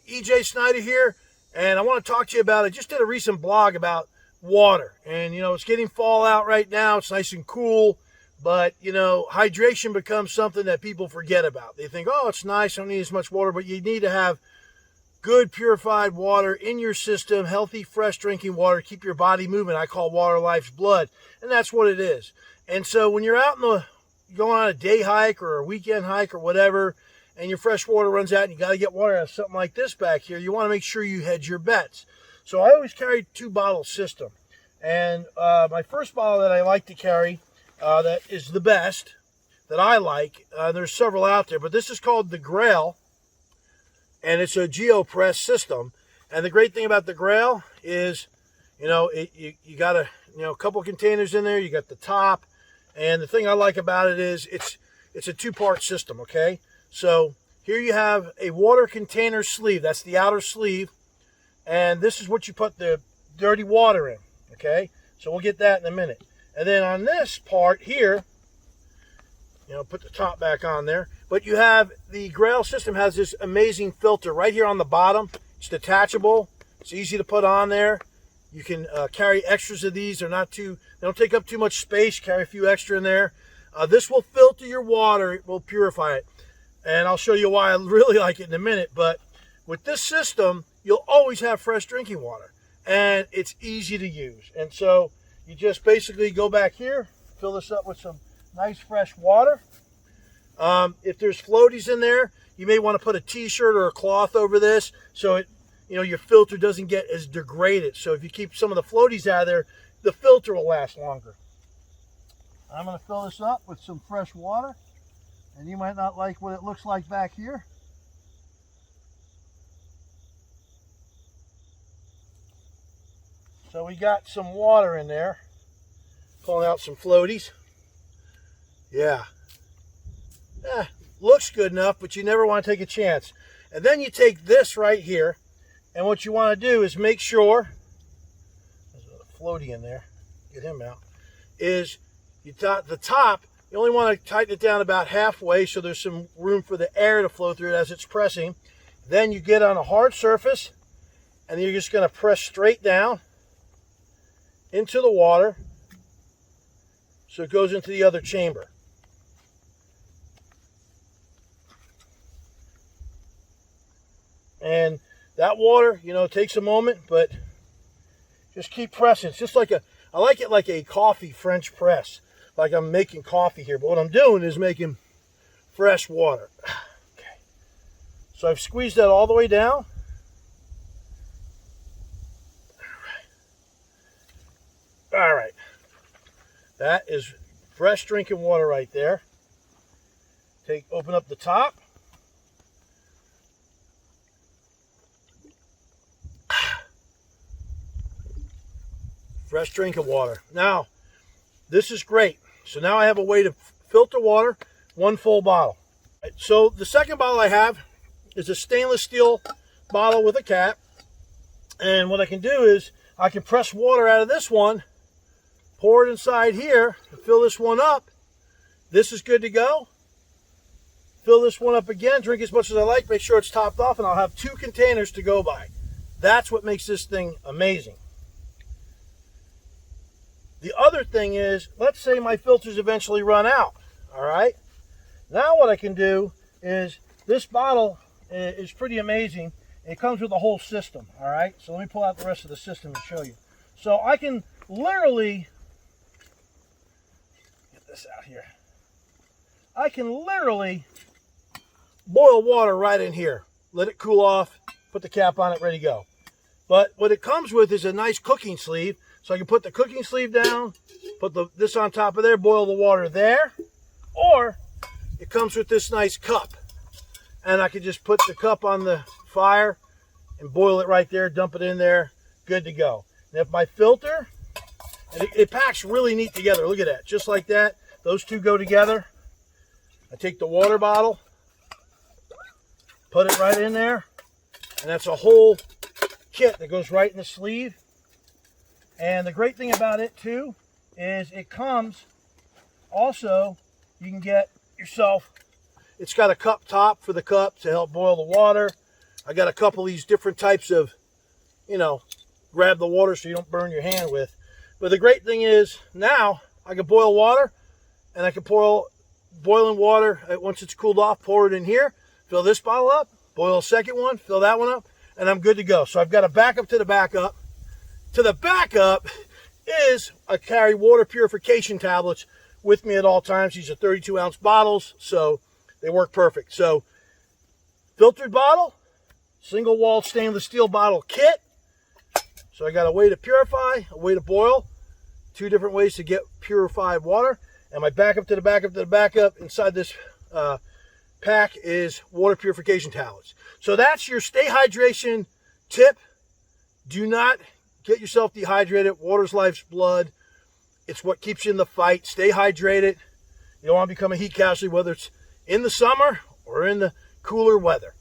EJ Snyder here, and I want to talk to you about, I just did a recent blog about water, and it's getting fall out right now. It's nice and cool, but hydration becomes something that people forget about. They think, oh, it's nice, I don't need as much water, but you need to have good purified water in your system, healthy, fresh drinking water, keep your body moving. I call water life's blood, and that's what it is. And so when you're out going on a day hike or a weekend hike or whatever, and your fresh water runs out and you got to get water out of something like this back here, you want to make sure you hedge your bets. So I always carry a 2-bottle system. And my first bottle that I like to carry, that is the best, that I like, there's several out there, but this is called the Grail, and it's a GeoPress system. And the great thing about the Grail is, you got a couple containers in there, you got the top, and the thing I like about it is it's a 2-part system, okay? So here you have a water container sleeve. That's the outer sleeve. And this is what you put the dirty water in, okay? So we'll get that in a minute. And then on this part here, put the top back on there. But you have, the Grail system has this amazing filter right here on the bottom. It's detachable. It's easy to put on there. You can carry extras of these. They don't take up too much space. Carry a few extra in there. This will filter your water. It will purify it. And I'll show you why I really like it in a minute. But with this system, you'll always have fresh drinking water. And it's easy to use. And so you just basically go back here, fill this up with some nice fresh water. If there's floaties in there, you may want to put a t-shirt or a cloth over this so your filter doesn't get as degraded. So if you keep some of the floaties out of there, the filter will last longer. I'm going to fill this up with some fresh water. And you might not like what it looks like back here. So we got some water in there. Pulling out some floaties. Yeah. Looks good enough, but you never want to take a chance. And then you take this right here, and what you want to do is make sure, there's a floaty in there, get him out, is the top, you only want to tighten it down about halfway so there's some room for the air to flow through it as it's pressing. Then you get on a hard surface, and you're just going to press straight down into the water so it goes into the other chamber. And that water, takes a moment, but just keep pressing. It's just I like it like a coffee French press. Like I'm making coffee here, but what I'm doing is making fresh water. Okay. So I've squeezed that all the way down. All right. That is fresh drinking water right there. Open up the top. Fresh drinking water. Now, this is great. So now I have a way to filter water, 1 full bottle. So the second bottle I have is a stainless steel bottle with a cap. And what I can do is I can press water out of this one, pour it inside here, and fill this one up. This is good to go. Fill this one up again, drink as much as I like, make sure it's topped off, and I'll have 2 containers to go by. That's what makes this thing amazing. The other thing is, let's say my filters eventually run out, all right? Now what I can do is, this bottle is pretty amazing. It comes with a whole system, all right? So let me pull out the rest of the system and show you. So I can literally, get this out here. I can literally boil water right in here. Let it cool off, put the cap on it, ready to go. But what it comes with is a nice cooking sleeve. So I can put the cooking sleeve down, put this on top of there, boil the water there. Or it comes with this nice cup. And I can just put the cup on the fire and boil it right there, dump it in there, good to go. And if my filter, and it packs really neat together. Look at that, just like that. Those two go together. I take the water bottle, put it right in there, and that's a whole kit that goes right in the sleeve. And the great thing about it too is it comes also, you can get yourself, it's got a cup top for the cup to help boil the water. I got a couple of these different types of, grab the water so you don't burn your hand with. But the great thing is now I can boil water, and I can pour boiling water once it's cooled off, pour it in here, fill this bottle up, boil a second one, fill that one up, and I'm good to go. So I've got a backup to the backup. To the backup is I carry water purification tablets with me at all times. These are 32-ounce bottles, so they work perfect. So filtered bottle, single wall stainless steel bottle kit. So I got a way to purify, a way to boil, 2 different ways to get purified water. And my backup to the backup to the backup inside this pack is water purification tablets. So that's your stay hydration tip. Do not get yourself dehydrated. Water's life's blood. It's what keeps you in the fight. Stay hydrated. You don't want to become a heat casualty, whether it's in the summer or in the cooler weather.